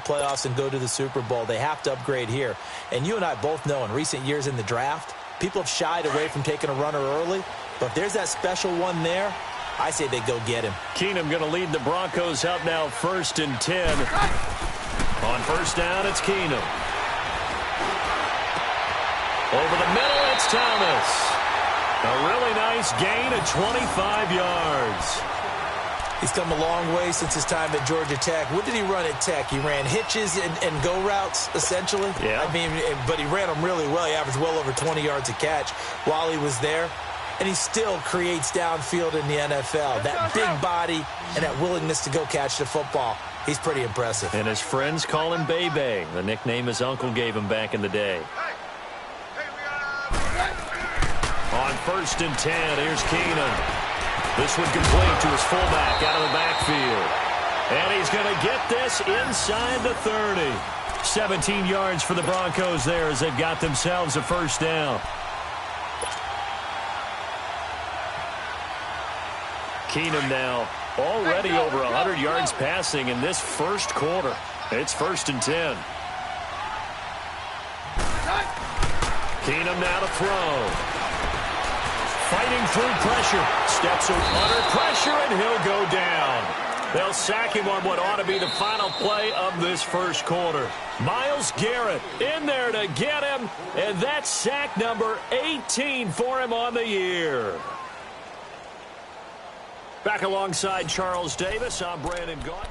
playoffs and go to the Super Bowl. They have to upgrade here. And you and I both know in recent years in the draft, people have shied away from taking a runner early. But if there's that special one there, I say they go get him. Keenum going to lead the Broncos out now 1st and 10. On first down, it's Keenum. Over the middle, it's Thomas. A really nice gain of 25 yards. He's come a long way since his time at Georgia Tech. What did he run at Tech? He ran hitches and go routes, essentially. Yeah. I mean, but he ran them really well. He averaged well over 20 yards a catch while he was there. And he still creates downfield in the NFL. That big body and that willingness to go catch the football. He's pretty impressive. And his friends call him Bebe, the nickname his uncle gave him back in the day. On 1st and 10, here's Keenum. This one complete to his fullback out of the backfield. And he's going to get this inside the 30. 17 yards for the Broncos there as they've got themselves a first down. Keenum now already over 100 yards passing in this first quarter. It's 1st and 10. Keenum now to throw. Fighting through pressure. Steps under pressure, and he'll go down. They'll sack him on what ought to be the final play of this first quarter. Myles Garrett in there to get him, and that's sack number 18 for him on the year. Back alongside Charles Davis, I'm Brandon Gaudin.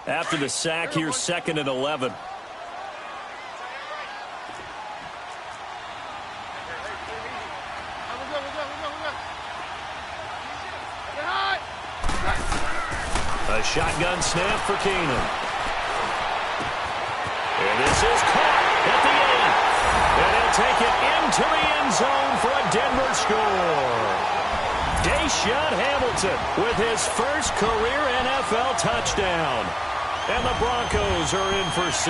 After the sack, here's 2nd and 11. A shotgun snap for Keenum. And this is caught at the 8. And he'll take it into the end zone for a Denver score. Deshaun Hamilton with his first career NFL touchdown. And the Broncos are in for 6.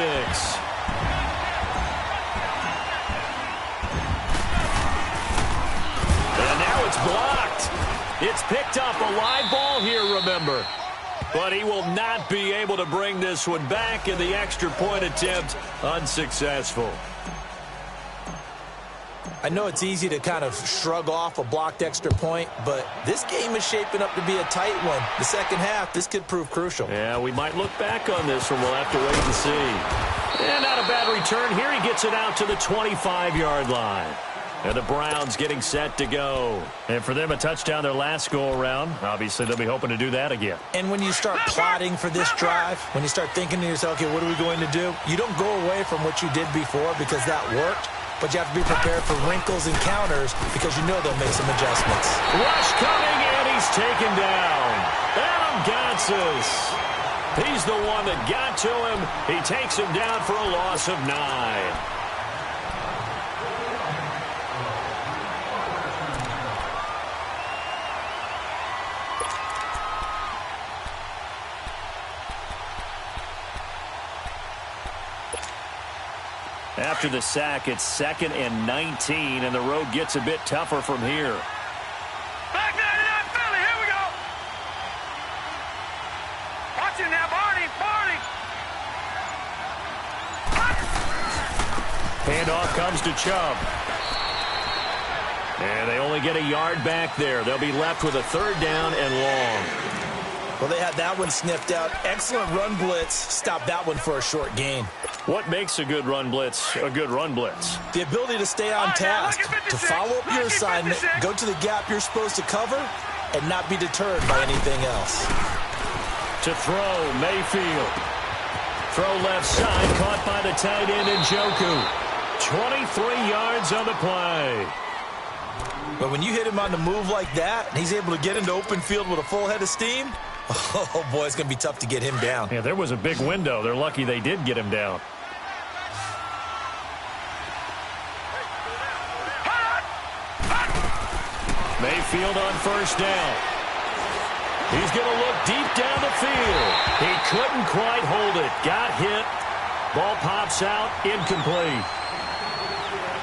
And now it's blocked. It's picked up, a live ball here, remember. But he will not be able to bring this one back, in the extra point attempt unsuccessful. I know it's easy to kind of shrug off a blocked extra point, but this game is shaping up to be a tight one. The second half, this could prove crucial. Yeah, we might look back on this one. We'll have to wait and see. And not a bad return here. He gets it out to the 25-yard line. And the Browns getting set to go. And for them, a touchdown their last go-around. Obviously, they'll be hoping to do that again. And when you start plotting for this drive, when you start thinking to yourself, okay, what are we going to do? You don't go away from what you did before because that worked. But you have to be prepared for wrinkles and counters because you know they'll make some adjustments. Rush coming, and he's taken down. Adam Gotsis. He's the one that got to him. He takes him down for a loss of 9. After the sack, it's 2nd and 19, and the road gets a bit tougher from here. Back 99 Philly, here we go. Watch it now, Barney. Handoff comes to Chubb. And they only get a yard back there. They'll be left with a 3rd down and long. Well, they had that one sniffed out. Excellent run blitz. Stopped that one for a short gain. What makes a good run blitz a good run blitz? The ability to stay on task, to follow up your assignment, go to the gap you're supposed to cover, and not be deterred by anything else. To throw, Mayfield. Throw left side, caught by the tight end Njoku. 23 yards on the play. But when you hit him on the move like that, and he's able to get into open field with a full head of steam, oh, boy, it's going to be tough to get him down. Yeah, there was a big window. They're lucky they did get him down. Mayfield on first down. He's going to look deep down the field. He couldn't quite hold it. Got hit. Ball pops out, incomplete.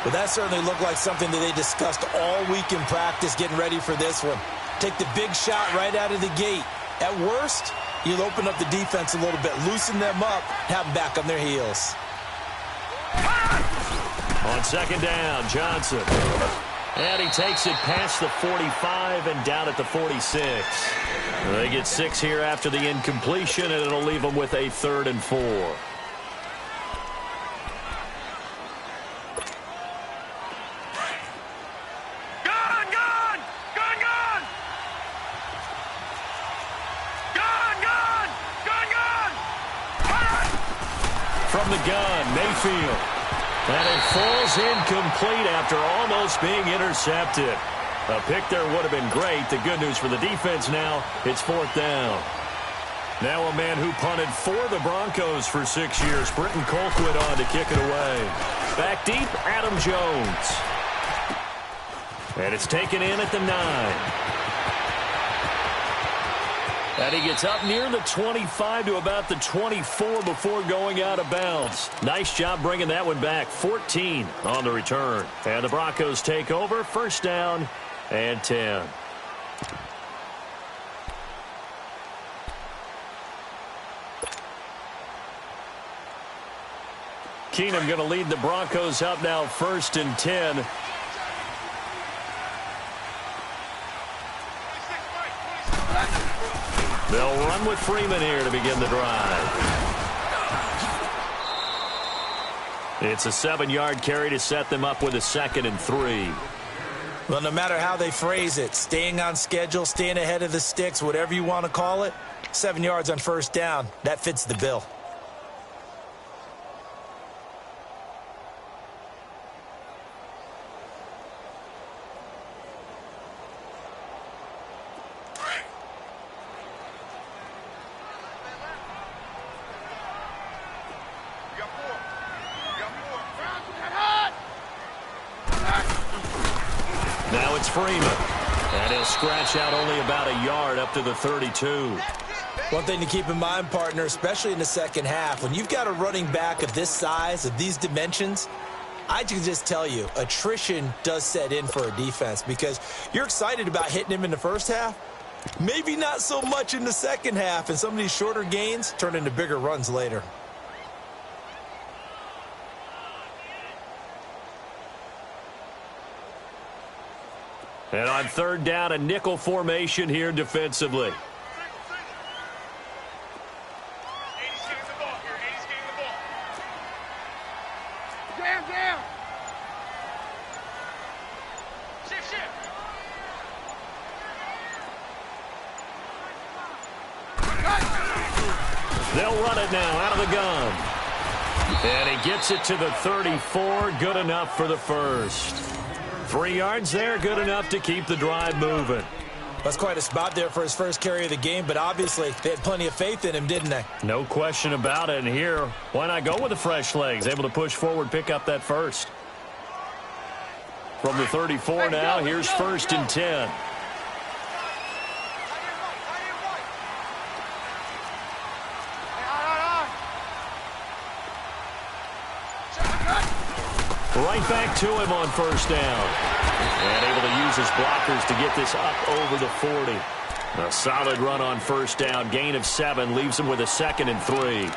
But that certainly looked like something that they discussed all week in practice, getting ready for this one. Take the big shot right out of the gate. At worst, you'll open up the defense a little bit, loosen them up, have them back on their heels. On second down, Johnson. And he takes it past the 45 and down at the 46. They get 6 here after the incompletion, and it'll leave them with a 3rd and 4. From the gun, Mayfield. And it falls incomplete after almost being intercepted. A pick there would have been great. The good news for the defense now, it's 4th down. Now a man who punted for the Broncos for 6 years, Britton Colquitt on to kick it away. Back deep, Adam Jones. And it's taken in at the 9. And he gets up near the 25 to about the 24 before going out of bounds. Nice job bringing that one back. 14 on the return. And the Broncos take over. 1st down and 10. Keenum going to lead the Broncos up now 1st and 10. They'll run with Freeman here to begin the drive. It's a 7-yard carry to set them up with a 2nd and 3. Well, no matter how they phrase it, staying on schedule, staying ahead of the sticks, whatever you want to call it, 7 yards on 1st down, that fits the bill. Now it's Freeman. And he'll scratch out only about a yard up to the 32. One thing to keep in mind, partner, especially in the second half, when you've got a running back of this size, of these dimensions, I can just tell you, attrition does set in for a defense because you're excited about hitting him in the first half. Maybe not so much in the second half, and some of these shorter gains turn into bigger runs later. And on 3rd down, a nickel formation here defensively. Jam. Shift. They'll run it now out of the gun. And he gets it to the 34. Good enough for the 1st. 3 yards there, good enough to keep the drive moving. That's quite a spot there for his first carry of the game, but obviously they had plenty of faith in him, didn't they? No question about it. And here, why not go with the fresh legs? Able to push forward, pick up that 1st. From the 34 now, here's 1st and 10. Right back to him on 1st down. And able to use his blockers to get this up over the 40. A solid run on 1st down. Gain of 7 leaves him with a 2nd and 3.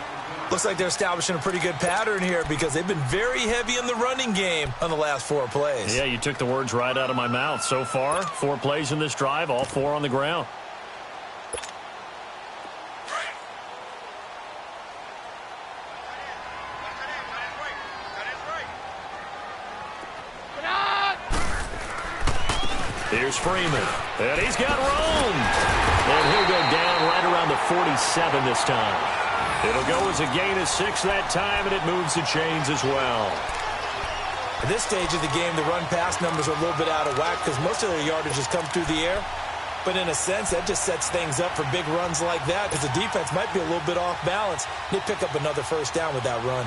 Looks like they're establishing a pretty good pattern here because they've been very heavy in the running game on the last 4 plays. Yeah, you took the words right out of my mouth. So far, 4 plays in this drive, all 4 on the ground. Here's Freeman, and he's got room. And he'll go down right around the 47 this time. It'll go as a gain of 6 that time, and it moves the chains as well. At this stage of the game, the run-pass numbers are a little bit out of whack because most of their yardage has come through the air. But in a sense, that just sets things up for big runs like that because the defense might be a little bit off balance. They pick up another 1st down with that run.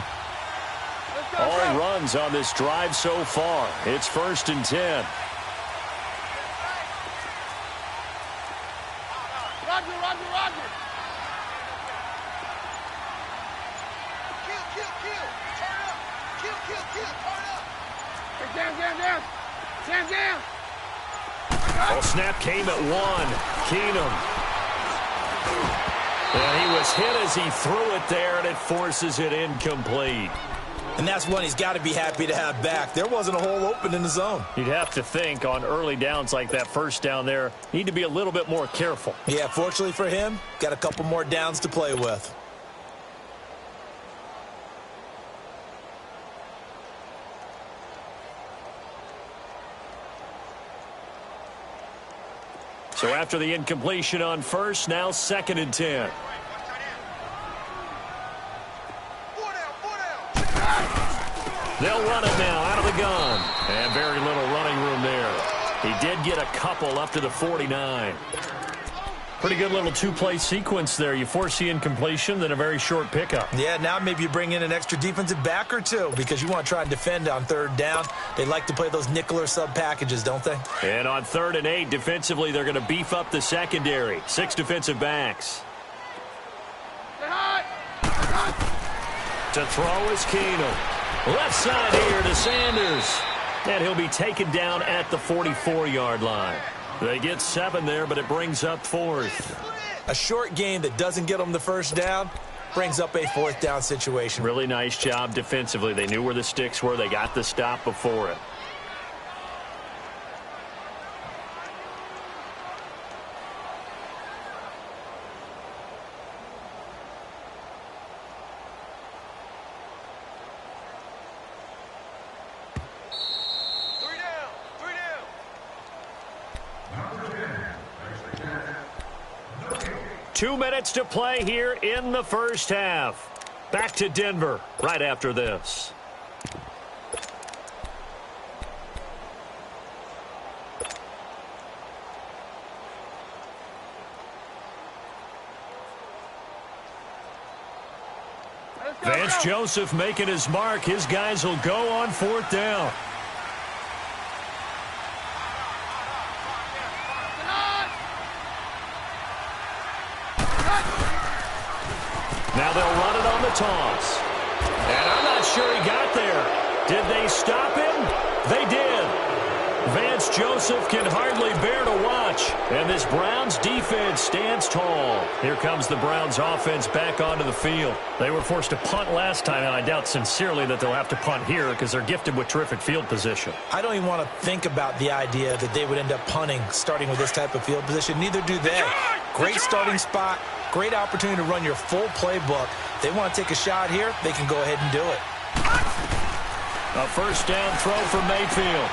All runs on this drive so far. It's 1st and 10. Roger. Down. Down. Well, snap came at one. Keenum. And he was hit as he threw it there, and it forces it incomplete. And that's one he's got to be happy to have back. There wasn't a hole open in the zone. You'd have to think on early downs like that first down there, need to be a little bit more careful. Yeah, fortunately for him, got a couple more downs to play with. So after the incompletion on first, now 2nd and 10. They'll run it now out of the gun. And very little running room there. He did get a couple up to the 49. Pretty good little two-play sequence there. You force the incompletion, then a very short pickup. Yeah, now maybe you bring in an extra defensive back or two because you want to try and defend on 3rd down. They like to play those nickel or sub packages, don't they? And on 3rd and 8, defensively, they're going to beef up the secondary. 6 defensive backs. To throw is Keenum. Left side here to Sanders. And he'll be taken down at the 44-yard line. They get 7 there, but it brings up 4th. A short game that doesn't get them the first down brings up a 4th down situation. Really nice job defensively. They knew where the sticks were. They got the stop before it. Two minutes to play here in the first half. Back to Denver right after this. Vance Joseph making his mark. His guys will go on 4th down. Now they'll run it on the toss. And I'm not sure he got there. Did they stop him? They did. Vance Joseph can hardly bear to watch. And this Browns defense stands tall. Here comes the Browns offense back onto the field. They were forced to punt last time, and I doubt sincerely that they'll have to punt here because they're gifted with terrific field position. I don't even want to think about the idea that they would end up punting starting with this type of field position. Neither do they. Great starting spot. Great opportunity to run your full playbook. They want to take a shot here, they can go ahead and do it. A first down throw from Mayfield.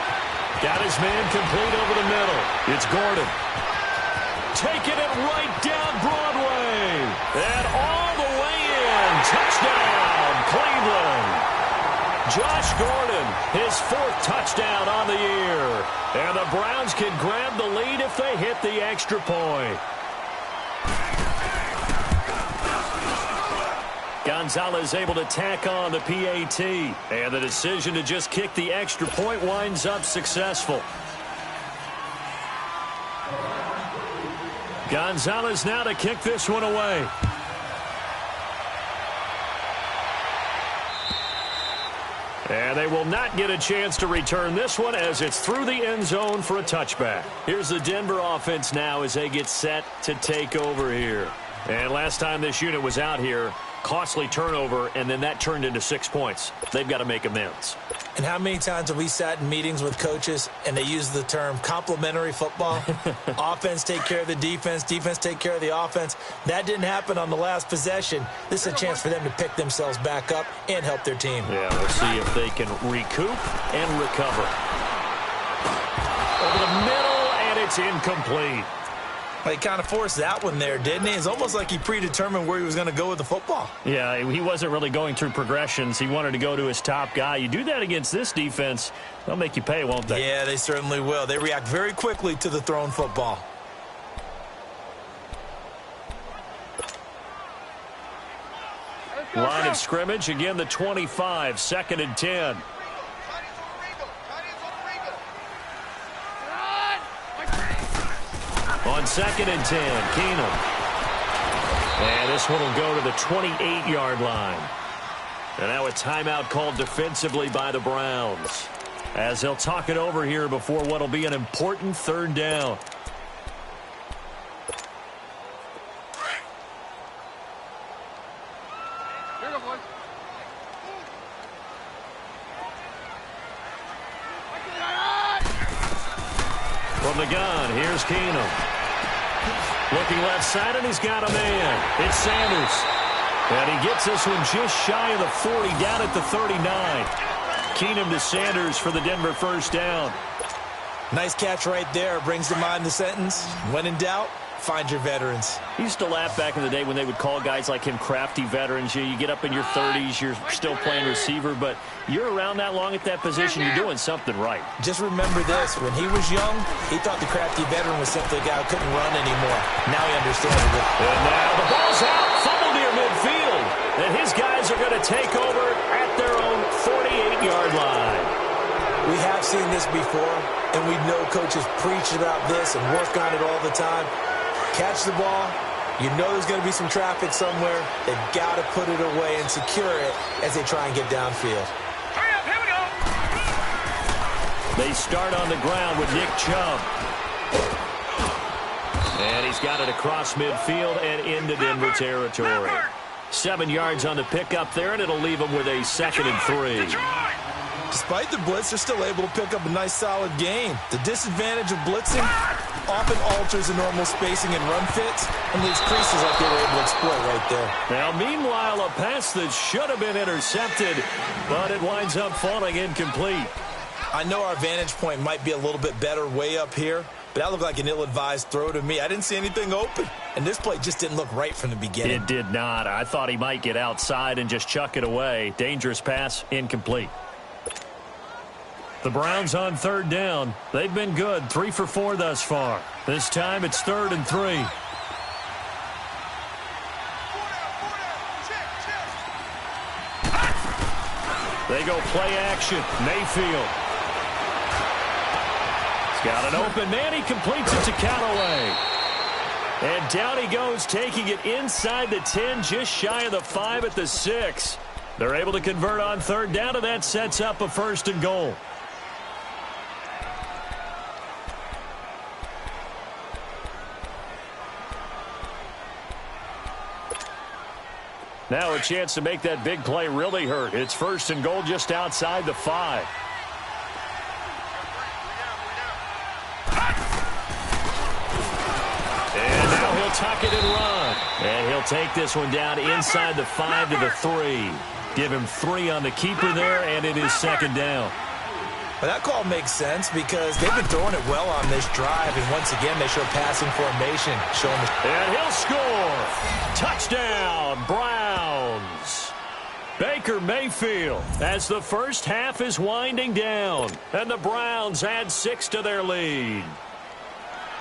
Got his man complete over the middle. It's Gordon. Taking it right down Broadway. And all the way in. Touchdown, Cleveland. Josh Gordon, his 4th touchdown on the year. And the Browns can grab the lead if they hit the extra point. Gonzalez able to tack on the PAT. And the decision to just kick the extra point winds up successful. Gonzalez now to kick this one away. And they will not get a chance to return this one as it's through the end zone for a touchback. Here's the Denver offense now as they get set to take over here. And last time this unit was out here, costly turnover, and then that turned into 6 points. They've got to make amends. And how many times have we sat in meetings with coaches and they use the term complementary football? Offense take care of the defense, defense take care of the offense. That didn't happen on the last possession. This is a chance for them to pick themselves back up and help their team. Yeah, we'll see if they can recoup and recover. Over the middle, and it's incomplete. He kind of forced that one there, didn't he? It's almost like he predetermined where he was going to go with the football. Yeah, he wasn't really going through progressions. He wanted to go to his top guy. You do that against this defense, they'll make you pay, won't they? Yeah, they certainly will. They react very quickly to the thrown football. Line of scrimmage, again the 25, 2nd and 10. On 2nd and 10, Keenum. And this one will go to the 28-yard line. And now a timeout called defensively by the Browns, as they'll talk it over here before what will be an important third down. Here you go, boys. From the gun, here's Keenum. Looking left side, and he's got a man. It's Sanders. And he gets this one just shy of the 40, down at the 39. Keenum to Sanders for the Denver first down. Nice catch right there. Brings to mind the sentence, when in doubt, find your veterans. I used to laugh back in the day when they would call guys like him crafty veterans. You get up in your 30s, you're still playing receiver, but you're around that long at that position, you're doing something right. Just remember this. When he was young, he thought the crafty veteran was simply a guy who couldn't run anymore. Now he understands it. And now the ball's out, fumble near midfield. And his guys are going to take over at their own 48-yard line. We have seen this before, and we know coaches preach about this and work on it all the time. Catch the ball. You know there's going to be some traffic somewhere. They've got to put it away and secure it as they try and get downfield. Hurry up, here we go. They start on the ground with Nick Chubb. And he's got it across midfield and into Denver territory. 7 yards on the pickup there, and it'll leave them with a 2nd and 3. Despite the blitz, they're still able to pick up a nice, solid gain. The disadvantage of blitzing often alters the normal spacing and run fits and leaves creases like they were able to exploit right there. Now, meanwhile, a pass that should have been intercepted, but it winds up falling incomplete. I know our vantage point might be a little bit better way up here, but that looked like an ill-advised throw to me. I didn't see anything open, and this play just didn't look right from the beginning. It did not. I thought he might get outside and just chuck it away. Dangerous pass, incomplete. The Browns on third down. They've been good, 3 for 4 thus far. This time it's 3rd and 3. They go play action. Mayfield. He's got an open man. He completes it to Callaway. And down he goes, taking it inside the 10, just shy of the 5 at the 6. They're able to convert on third down, and that sets up a 1st and goal. Now a chance to make that big play really hurt. It's 1st and goal just outside the 5. And now he'll tuck it and run. And he'll take this one down inside the 5 to the 3. Give him 3 on the keeper there, and it is 2nd down. Well, that call makes sense because they've been throwing it well on this drive, and once again they show passing formation. And he'll score. Touchdown, Browns. Baker Mayfield as the first half is winding down, and the Browns add 6 to their lead.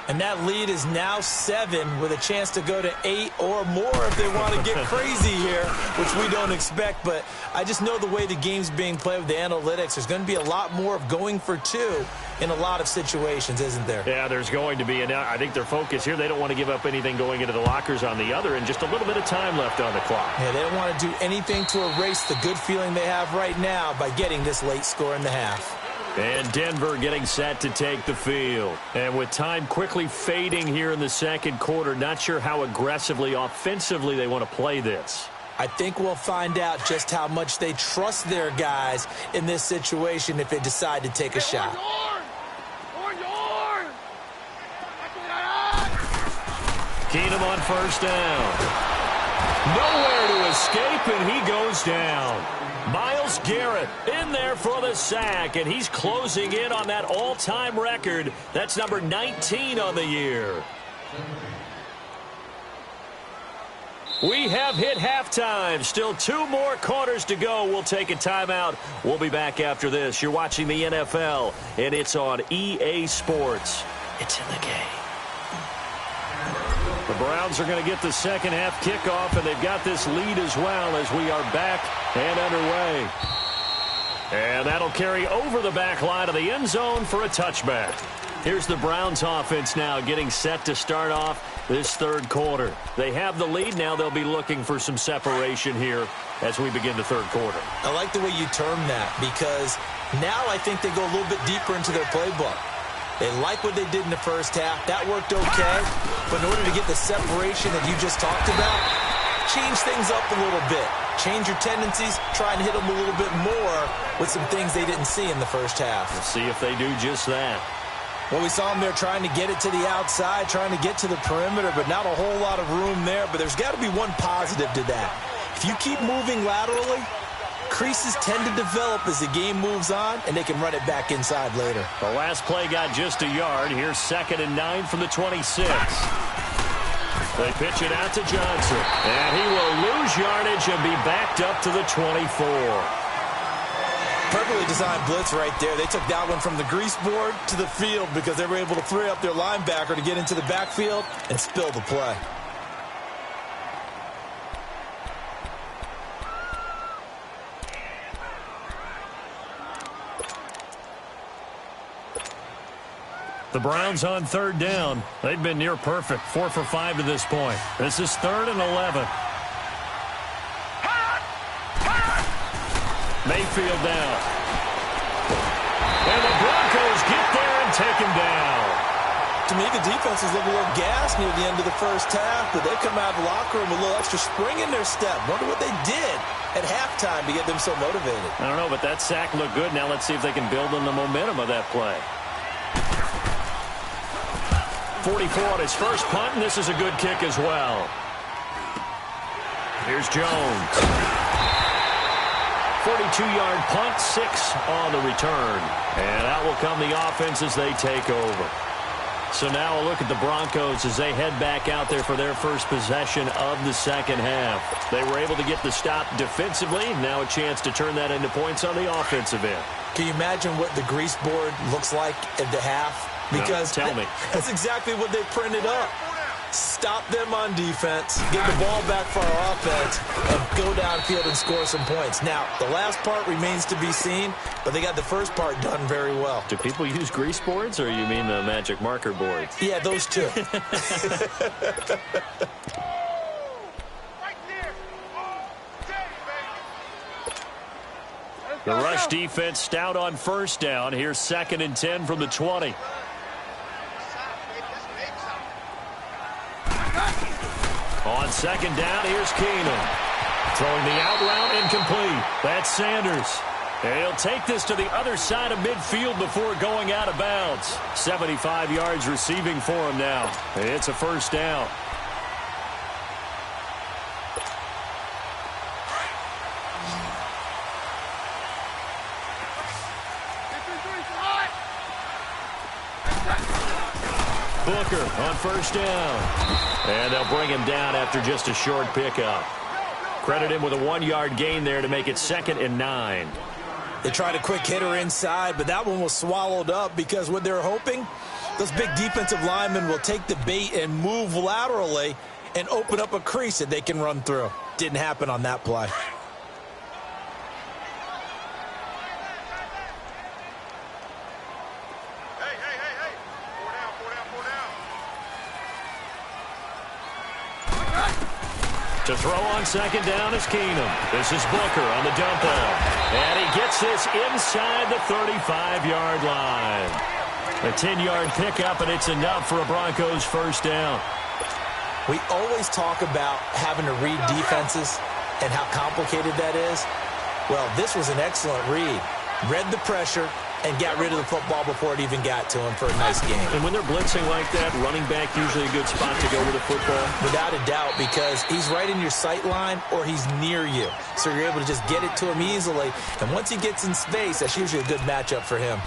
And that lead is now 7 with a chance to go to 8 or more if they want to get crazy here, which we don't expect. But I just know the way the game's being played with the analytics, there's going to be a lot more of going for 2 in a lot of situations, isn't there? Yeah, there's going to be. And I think their focus here, they don't want to give up anything going into the lockers on the other, and just a little bit of time left on the clock. Yeah, they don't want to do anything to erase the good feeling they have right now by getting this late score in the half. And Denver getting set to take the field. And with time quickly fading here in the second quarter, not sure how aggressively, offensively they want to play this. I think we'll find out just how much they trust their guys in this situation if they decide to take a shot. Keenum on first down. Nowhere to escape, and he goes down. Myles Garrett in there for the sack, and he's closing in on that all-time record. That's number 19 on the year. We have hit halftime. Still 2 more quarters to go. We'll take a timeout. We'll be back after this. You're watching the NFL, and it's on EA Sports. It's in the game. The Browns are going to get the second half kickoff, and they've got this lead as well as we are back and underway. And that'll carry over the back line of the end zone for a touchback. Here's the Browns offense now getting set to start off this third quarter. They have the lead. Now they'll be looking for some separation here as we begin the third quarter. I like the way you term that because now I think they go a little bit deeper into their playbook. They like what they did in the first half. That worked okay. But in order to get the separation that you just talked about, change things up a little bit. Change your tendencies. Try and hit them a little bit more with some things they didn't see in the first half. We'll see if they do just that. Well, we saw them there trying to get it to the outside, trying to get to the perimeter, but not a whole lot of room there. But there's got to be one positive to that. If you keep moving laterally, creases tend to develop as the game moves on, and they can run it back inside later. The last play got just a yard. Here's 2nd and 9 from the 26. They pitch it out to Johnson, and he will lose yardage and be backed up to the 24. Perfectly designed blitz right there. They took that one from the grease board to the field because they were able to free up their linebacker to get into the backfield and spill the play. The Browns on 3rd down. They've been near perfect, 4 for 5 to this point. This is 3rd and 11. Mayfield down. And the Broncos get there and take him down. To me, the defense was looking a little gassed near the end of the first half, but they come out of the locker room with a little extra spring in their step. Wonder what they did at halftime to get them so motivated. I don't know, but that sack looked good. Now let's see if they can build on the momentum of that play. 44 on his first punt, and this is a good kick as well. Here's Jones. 42-yard punt, 6 on the return. And out will come the offense as they take over. So now a look at the Broncos as they head back out there for their first possession of the second half. They were able to get the stop defensively. Now a chance to turn that into points on the offensive end. Can you imagine what the grease board looks like at the half? Because no, tell me. That's exactly what they printed up. Stop them on defense, get the ball back for our offense, and go downfield and score some points. Now, the last part remains to be seen, but they got the first part done very well. Do people use grease boards, or you mean the magic marker boards? Yeah, those two. The rush defense stout on 1st down. Here's 2nd and 10 from the 20. On 2nd down, here's Keenum. Throwing the out route incomplete. That's Sanders. And he'll take this to the other side of midfield before going out of bounds. 75 yards receiving for him now. It's a 1st down. Booker on 1st down. And they'll bring him down after just a short pickup. Credit him with a 1-yard gain there to make it 2nd and 9. They tried a quick hitter inside, but that one was swallowed up because what they're hoping, those big defensive linemen will take the bait and move laterally and open up a crease that they can run through. Didn't happen on that play. To throw on 2nd down is Keenum. This is Booker on the dump off. And he gets this inside the 35-yard line. A 10-yard pickup, and it's enough for a Broncos 1st down. We always talk about having to read defenses and how complicated that is. Well, this was an excellent read. Read the pressure and got rid of the football before it even got to him for a nice game. And when they're blitzing like that, running back usually a good spot to go with the football? Without a doubt, because he's right in your sight line or he's near you. So you're able to just get it to him easily. And once he gets in space, that's usually a good matchup for him.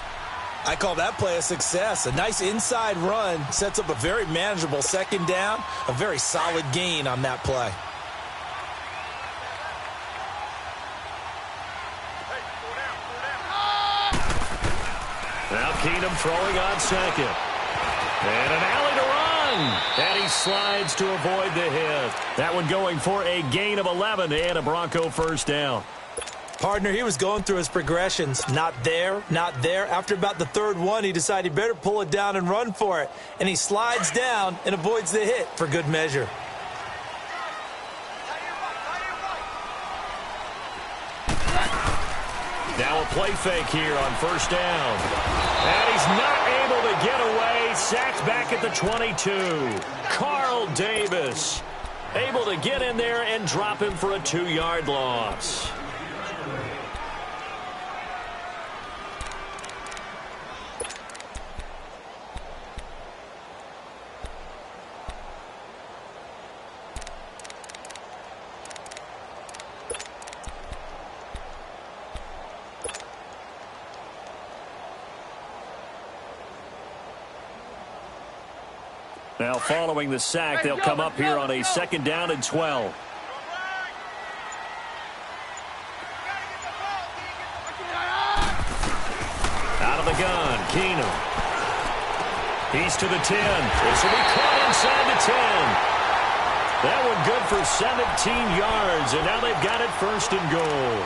I call that play a success. A nice inside run sets up a very manageable 2nd down. A very solid gain on that play. Now Keenum throwing on 2nd. And an alley to run. And he slides to avoid the hit. That one going for a gain of 11 and a Bronco 1st down. Partner, he was going through his progressions. Not there, not there. After about the third one, he decided he better pull it down and run for it. And he slides down and avoids the hit for good measure. Now a play fake here on first down. And he's not able to get away. Sacked back at the 22. Carl Davis able to get in there and drop him for a 2-yard loss. Now following the sack, they'll come up here on a 2nd down and 12. Out of the gun, Keenum. He's to the 10. This will be caught inside the 10. That one good for 17 yards, and now they've got it 1st and goal.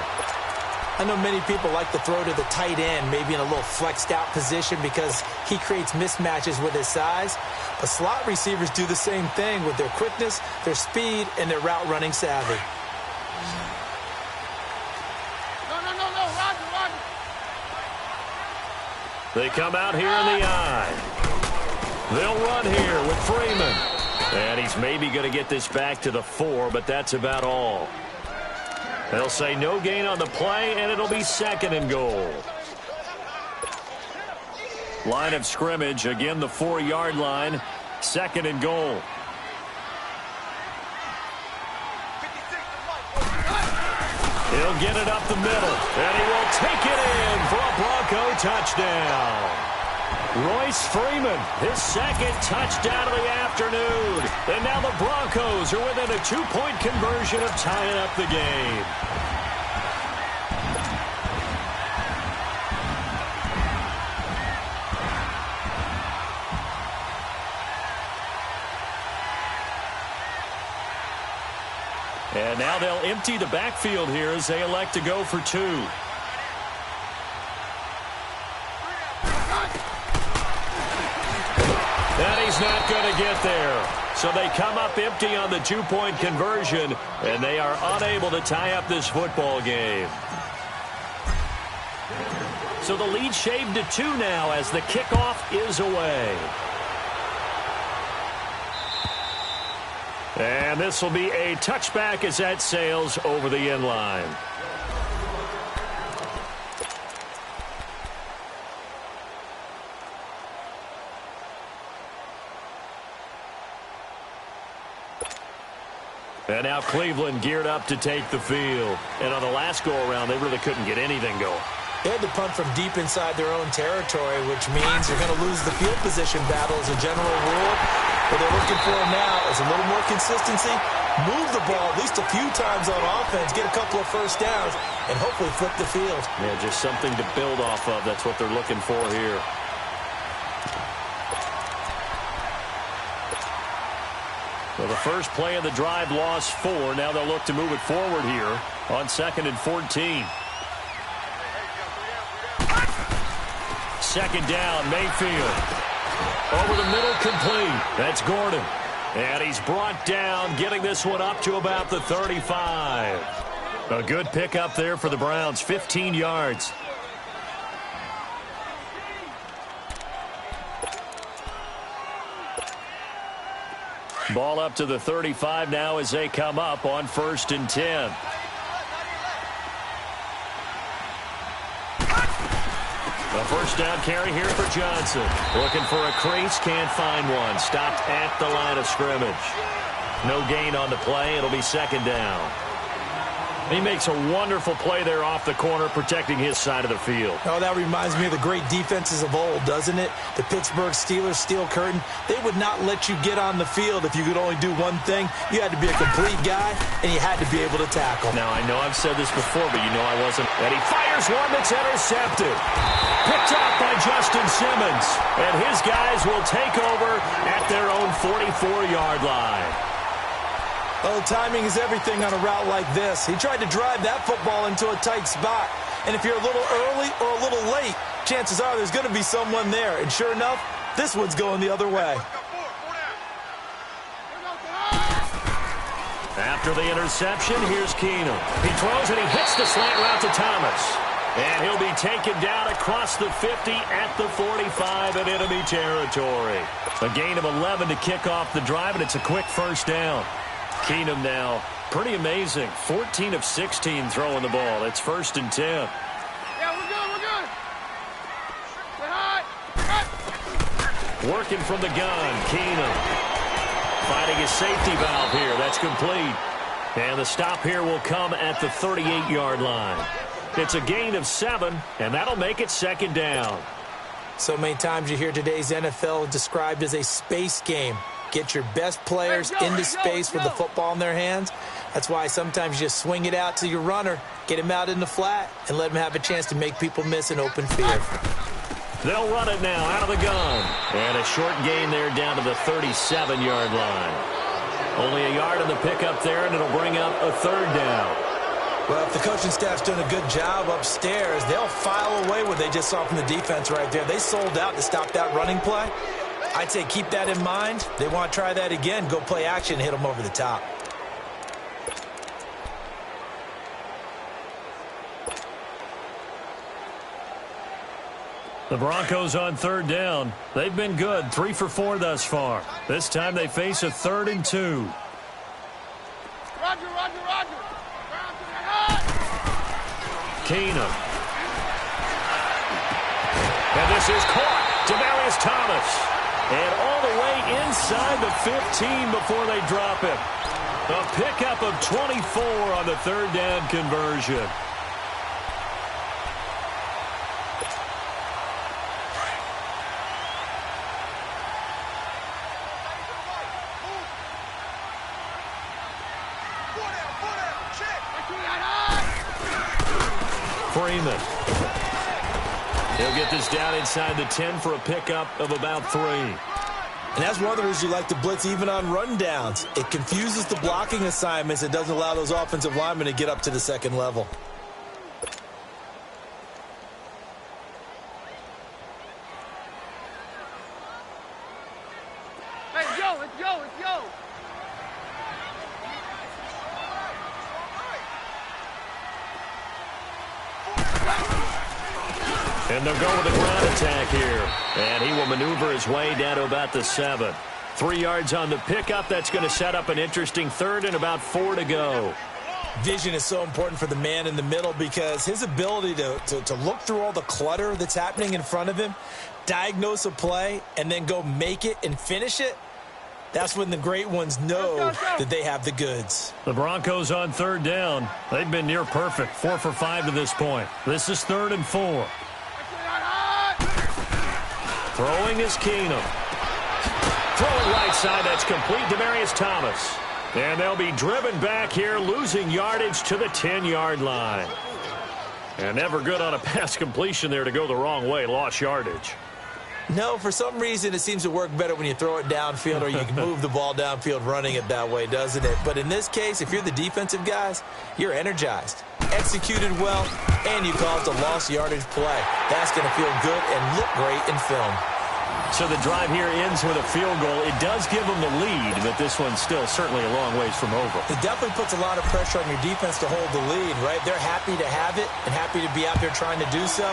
I know many people like to throw to the tight end, maybe in a little flexed out position because he creates mismatches with his size. But slot receivers do the same thing with their quickness, their speed, and their route running savvy. Run. They come out here in the eye. They'll run here with Freeman. And he's maybe going to get this back to the 4, but that's about all. They'll say no gain on the play, and it'll be 2nd and goal. Line of scrimmage, again the 4-yard line, 2nd and goal. He'll get it up the middle, and he will take it in for a Bronco touchdown. Royce Freeman, his 2nd touchdown of the afternoon. And now the Broncos are within a 2-point conversion of tying up the game. And now they'll empty the backfield here as they elect to go for 2. And he's not going to get there. So they come up empty on the 2-point conversion, and they are unable to tie up this football game. So the lead shaved to 2 now as the kickoff is away. And this will be a touchback as that sails over the end line. And now Cleveland geared up to take the field. And on the last go-around, they really couldn't get anything going. They had to punt from deep inside their own territory, which means you're going to lose the field position battle as a general rule. What they're looking for now is a little more consistency, move the ball at least a few times on offense, get a couple of first downs, and hopefully flip the field. Yeah, just something to build off of. That's what they're looking for here. Well, the first play of the drive lost 4. Now they'll look to move it forward here on 2nd and 14. 2nd down, Mayfield. Over the middle, complete. That's Gordon. And he's brought down, getting this one up to about the 35. A good pickup there for the Browns, 15 yards. Ball up to the 35 now as they come up on 1st and 10. A first down carry here for Johnson. Looking for a crease, can't find one. Stopped at the line of scrimmage. No gain on the play. It'll be 2nd down. He makes a wonderful play there off the corner, protecting his side of the field. Oh, that reminds me of the great defenses of old, doesn't it? The Pittsburgh Steelers steel curtain. They would not let you get on the field if you could only do one thing. You had to be a complete guy, and you had to be able to tackle. Now, I know I've said this before, but you know I wasn't. And he fires one that's intercepted. Picked up by Justin Simmons. And his guys will take over at their own 44-yard line. Oh, timing is everything on a route like this. He tried to drive that football into a tight spot. And if you're a little early or a little late, chances are there's going to be someone there. And sure enough, this one's going the other way. After the interception, here's Keenum. He throws and he hits the slant route to Thomas. And he'll be taken down across the 50 at the 45 in enemy territory. A gain of 11 to kick off the drive, and it's a quick first down. Keenum now, pretty amazing. 14 of 16 throwing the ball. It's 1st and 10. Yeah, we're good. Stay high. Working from the gun, Keenum. Finding his safety valve here. That's complete. And the stop here will come at the 38-yard line. It's a gain of 7, and that'll make it 2nd down. So many times you hear today's NFL described as a space game. Get your best players into space with the football in their hands. That's why sometimes you just swing it out to your runner, get him out in the flat, and let him have a chance to make people miss an open field. They'll run it now out of the gun. And a short gain there down to the 37-yard line. Only a yard on the pickup there, and it'll bring up a 3rd down. Well, if the coaching staff's done a good job upstairs, they'll file away what they just saw from the defense right there. They sold out to stop that running play. I'd say keep that in mind. They want to try that again. Go play action and hit them over the top. The Broncos on 3rd down. They've been good, 3 for 4 thus far. This time they face a 3rd and 2. Roger. Keenum. And this is caught. Demaryius Thomas. And all the way inside the 15 before they drop him. A pickup of 24 on the 3rd down conversion. Freeman. He'll get this down inside the 10 for a pickup of about 3. And that's one of the reasons you like to blitz even on rundowns. It confuses the blocking assignments. It doesn't allow those offensive linemen to get up to the 2nd level. Hey, let's go. And they'll go with a ground attack here. And he will maneuver his way down to about the 7. 3 yards on the pickup. That's going to set up an interesting 3rd and about 4 to go. Vision is so important for the man in the middle because his ability to look through all the clutter that's happening in front of him, diagnose a play, and then go make it and finish it, that's when the great ones know that they have the goods. The Broncos on 3rd down. They've been near perfect, 4 for 5 to this point. This is 3rd and 4. Throwing is Keenum. Throwing right side, that's complete. Demaryius Thomas. And they'll be driven back here, losing yardage to the 10-yard line. And never good on a pass completion there to go the wrong way. Lost yardage. No, for some reason, it seems to work better when you throw it downfield or you can move the ball downfield running it that way, doesn't it? But in this case, if you're the defensive guys, you're energized, executed well, and you caused a lost yardage play. That's going to feel good and look great in film. So the drive here ends with a field goal. It does give them the lead, but this one's still certainly a long ways from over. It definitely puts a lot of pressure on your defense to hold the lead, right? They're happy to have it and happy to be out there trying to do so.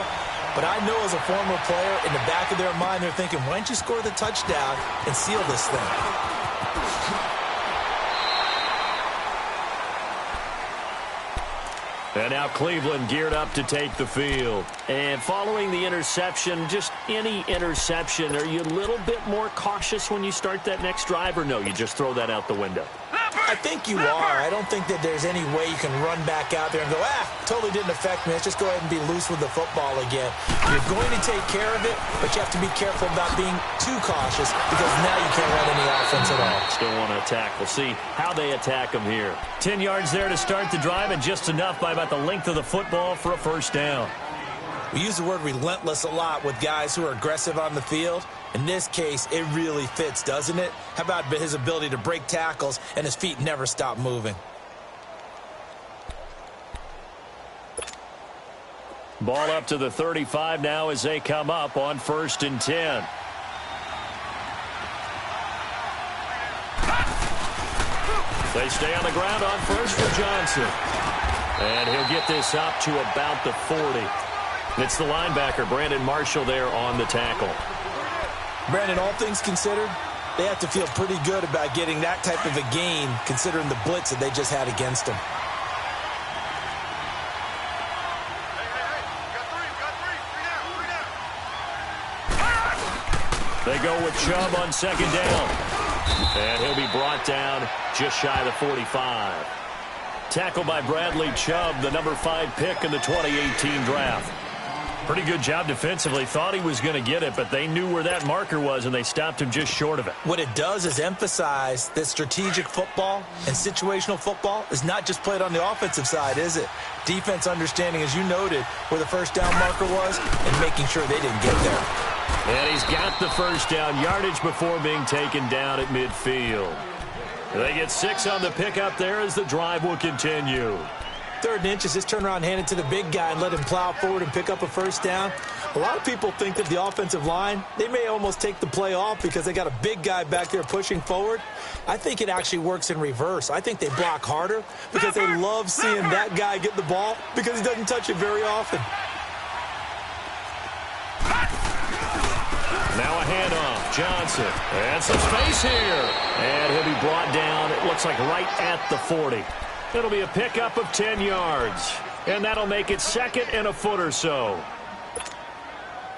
But I know as a former player, in the back of their mind, they're thinking, why don't you score the touchdown and seal this thing? And now Cleveland geared up to take the field. And following the interception, just any interception, are you a little bit more cautious when you start that next drive, or no, you just throw that out the window? I think you are. I don't think that there's any way you can run back out there and go, totally didn't affect me. Let's just go ahead and be loose with the football again. You're going to take care of it, but you have to be careful about being too cautious because now you can't run any offense at all. Still want to attack. We'll see how they attack them here. 10 yards there to start the drive and just enough by about the length of the football for a first down. We use the word relentless a lot with guys who are aggressive on the field. In this case, it really fits, doesn't it? How about his ability to break tackles and his feet never stop moving? Ball up to the 35 now as they come up on 1st and 10. They stay on the ground on first for Johnson. And he'll get this up to about the 40. It's the linebacker, Brandon Marshall, there on the tackle. Brandon, all things considered, they have to feel pretty good about getting that type of a gain, considering the blitz that they just had against them. They go with Chubb on 2nd down. And he'll be brought down just shy of the 45. Tackled by Bradley Chubb, the number 5 pick in the 2018 draft. Pretty good job defensively. Thought he was going to get it, but they knew where that marker was, and they stopped him just short of it. What it does is emphasize that strategic football and situational football is not just played on the offensive side, is it? Defense understanding, as you noted, where the first down marker was and making sure they didn't get there. And he's got the first down yardage before being taken down at midfield. They get 6 on the pickup there as the drive will continue. 3rd and inches, just turn around, hand it to the big guy, and let him plow forward and pick up a first down. A lot of people think that the offensive line, they may almost take the play off because they got a big guy back there pushing forward. I think it actually works in reverse. I think they block harder because they love seeing that guy get the ball because he doesn't touch it very often. Now a handoff. Johnson. And some space here. And he'll be brought down, it looks like right at the 40. It'll be a pickup of 10 yards. And that'll make it 2nd and a foot or so.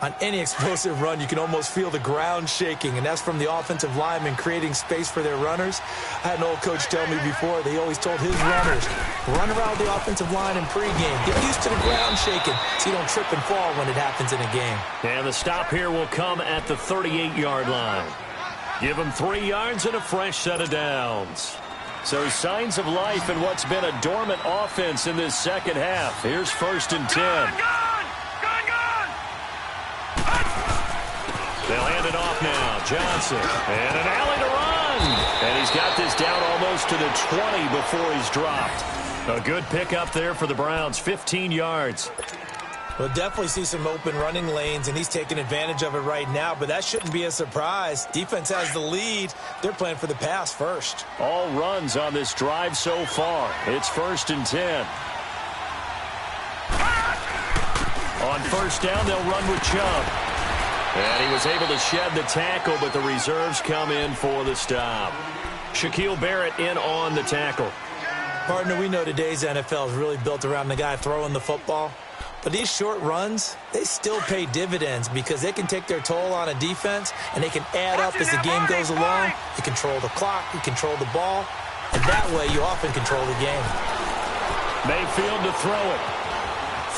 On any explosive run, you can almost feel the ground shaking, and that's from the offensive linemen creating space for their runners. I had an old coach tell me before, they always told his runners, run around the offensive line in pregame. Get used to the ground shaking so you don't trip and fall when it happens in a game. And the stop here will come at the 38-yard line. Give them 3 yards and a fresh set of downs. So signs of life in what's been a dormant offense in this second half. Here's 1st and 10. They'll hand it off now. Johnson. And an alley to run. And he's got this down almost to the 20 before he's dropped. A good pickup there for the Browns. 15 yards. We'll definitely see some open running lanes, and he's taking advantage of it right now, but that shouldn't be a surprise. Defense has the lead. They're playing for the pass first. All runs on this drive so far. It's 1st and 10. On 1st down, they'll run with Chubb. And he was able to shed the tackle, but the reserves come in for the stop. Shaquille Barrett in on the tackle. Partner, we know today's NFL is really built around the guy throwing the football. But these short runs, they still pay dividends because they can take their toll on a defense, and they can add up as the game goes along. You control the clock, you control the ball, and that way you often control the game. Mayfield to throw it.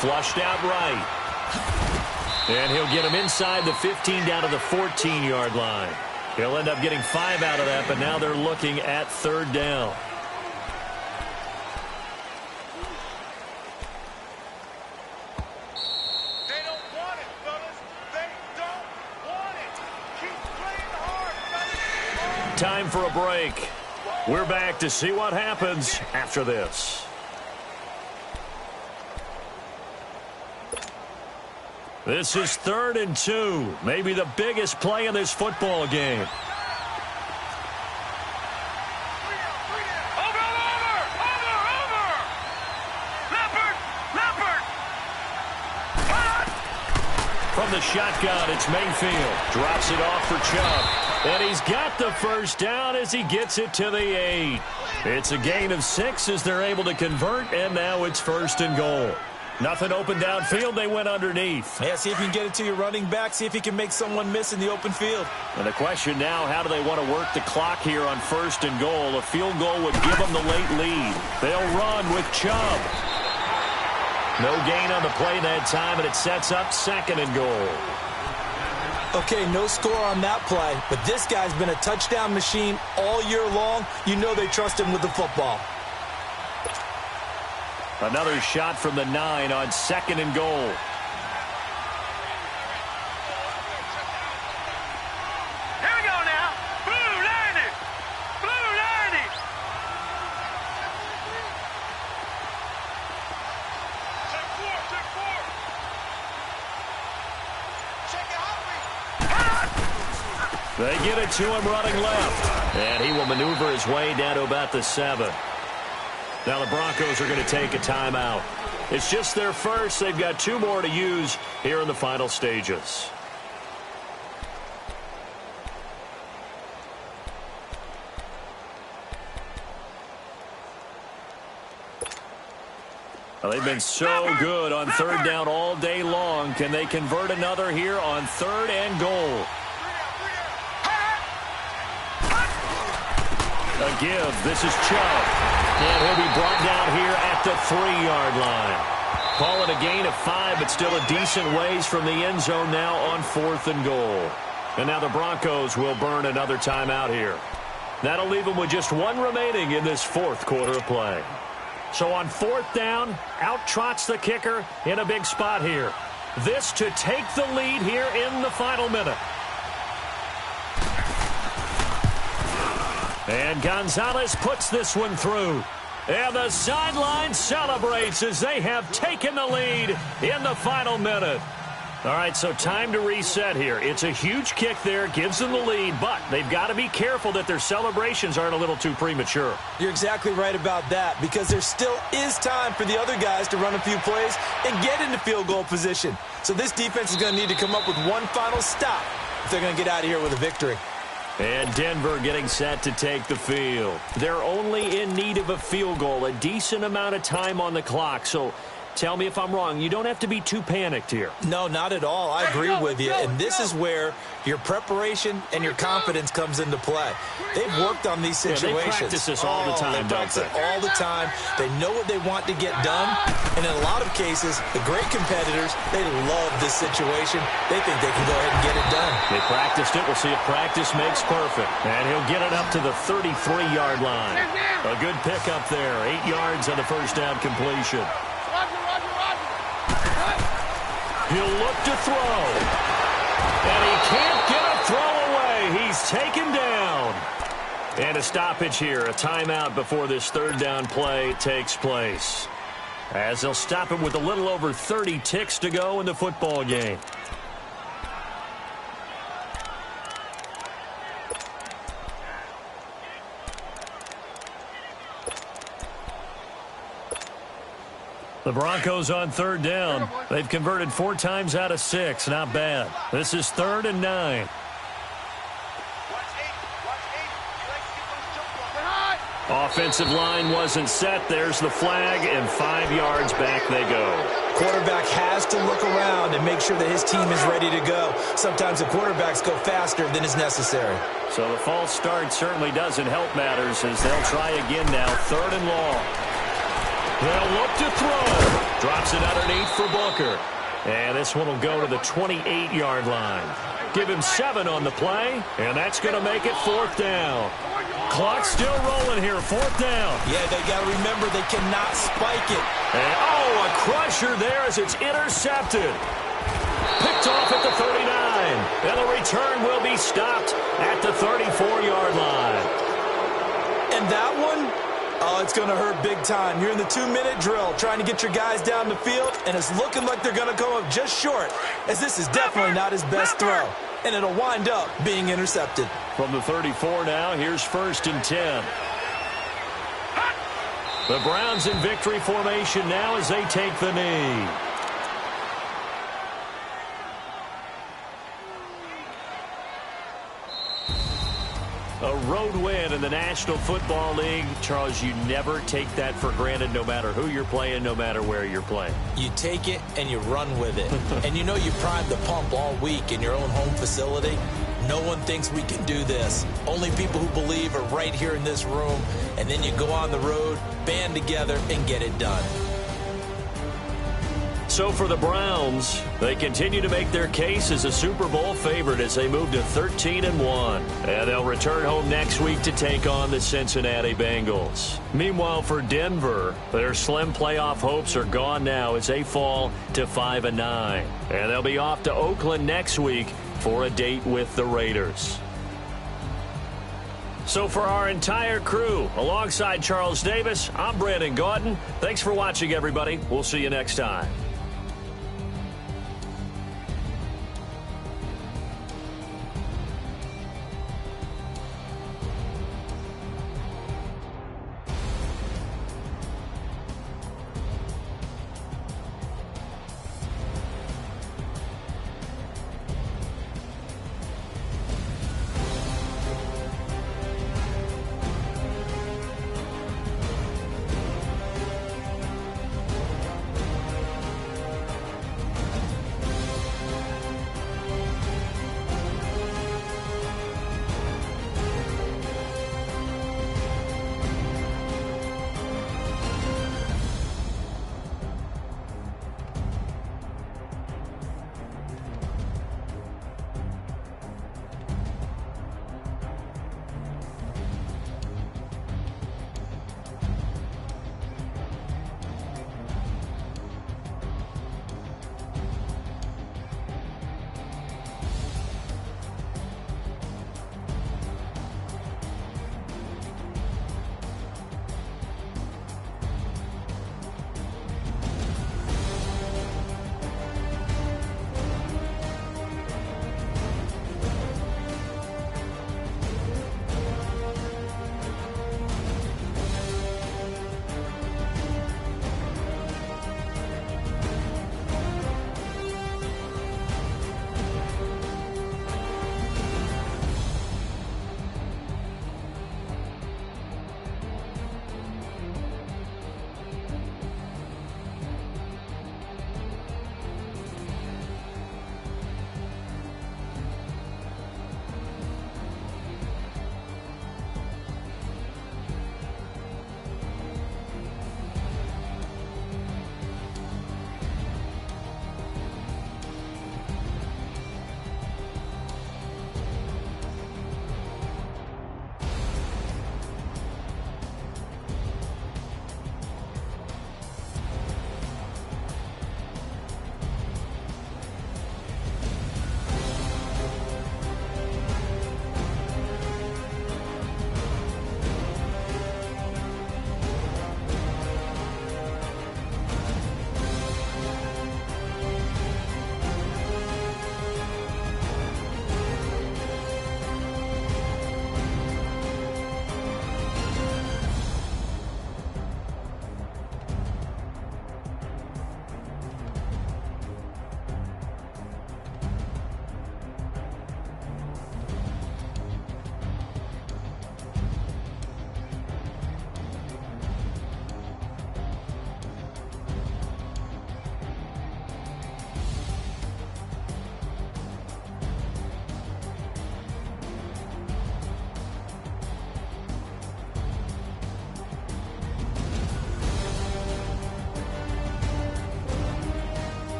Flushed out right. And he'll get him inside the 15 down to the 14-yard line. He'll end up getting 5 out of that, but now they're looking at 3rd down. Time for a break. We're back to see what happens after this. This is 3rd and 2. Maybe the biggest play in this football game. From the shotgun, it's Mayfield. Drops it off for Chubb. And he's got the first down as he gets it to the 8. It's a gain of 6 as they're able to convert, and now it's 1st and goal. Nothing open downfield. They went underneath. Yeah, see if you can get it to your running back. See if you can make someone miss in the open field. And the question now, how do they want to work the clock here on 1st and goal? A field goal would give them the late lead. They'll run with Chubb. No gain on the play that time, and it sets up 2nd and goal. Okay, no score on that play, but this guy's been a touchdown machine all year long. You know they trust him with the football. Another shot from the 9 on 2nd and goal. They get it to him running left. And he will maneuver his way down to about the 7. Now the Broncos are going to take a timeout. It's just their first. They've got 2 more to use here in the final stages. Well, they've been so good on 3rd down all day long. Can they convert another here on 3rd and goal? A give. This is Chubb. And he'll be brought down here at the 3-yard line. Call it a gain of 5, but still a decent ways from the end zone now on 4th and goal. And now the Broncos will burn another timeout here. That'll leave them with just 1 remaining in this 4th quarter of play. So on 4th down, out trots the kicker in a big spot here. This to take the lead here in the final minute. And Gonzalez puts this one through. And the sideline celebrates as they have taken the lead in the final minute. All right, so time to reset here. It's a huge kick there, gives them the lead, but they've got to be careful that their celebrations aren't a little too premature. You're exactly right about that, because there still is time for the other guys to run a few plays and get into field goal position. So this defense is going to need to come up with one final stop if they're going to get out of here with a victory. And Denver getting set to take the field. They're only in need of a field goal, a decent amount of time on the clock. So tell me if I'm wrong. You don't have to be too panicked here. No, not at all. I agree with you. And this is where your preparation and your confidence comes into play. They've worked on these situations. Yeah, they practice this all the time, they practice it all the time. They know what they want to get done. And in a lot of cases, the great competitors, they love this situation. They think they can go ahead and get it done. They practiced it. We'll see if practice makes perfect. And he'll get it up to the 33-yard line. A good pickup there. 8 yards on the first down completion. He'll look to throw. And he can't get a throw away. He's taken down. And a stoppage here. A timeout before this 3rd down play takes place. As they'll stop him with a little over 30 ticks to go in the football game. The Broncos on 3rd down. They've converted 4 times out of 6. Not bad. This is 3rd and 9. Offensive line wasn't set. There's the flag, and 5 yards back they go. Quarterback has to look around and make sure that his team is ready to go. Sometimes the quarterbacks go faster than is necessary. So the false start certainly doesn't help matters as they'll try again now. 3rd and long. They'll look to throw. Drops it underneath for Booker. And this one will go to the 28-yard line. Give him 7 on the play, and that's going to make it 4th down. Clock still rolling here, 4th down. Yeah, they got to remember they cannot spike it. And, a crusher there as it's intercepted. Picked off at the 39. And the return will be stopped at the 34-yard line. And that one, it's going to hurt big time. You're in the 2-minute drill trying to get your guys down the field, and it's looking like they're going to come up just short, as this is definitely not his best throw. And it'll wind up being intercepted. From the 34 now, here's 1st and 10. The Browns in victory formation now as they take the knee. A road win in the National Football League. Charles, you never take that for granted no matter who you're playing, no matter where you're playing. You take it and you run with it. And you know you primed the pump all week in your own home facility. No one thinks we can do this. Only people who believe are right here in this room. And then you go on the road, band together, and get it done. So for the Browns, they continue to make their case as a Super Bowl favorite as they move to 13-1. And they'll return home next week to take on the Cincinnati Bengals. Meanwhile, for Denver, their slim playoff hopes are gone now as they fall to 5-9. And they'll be off to Oakland next week for a date with the Raiders. So for our entire crew, alongside Charles Davis, I'm Brandon Gaudin. Thanks for watching, everybody. We'll see you next time.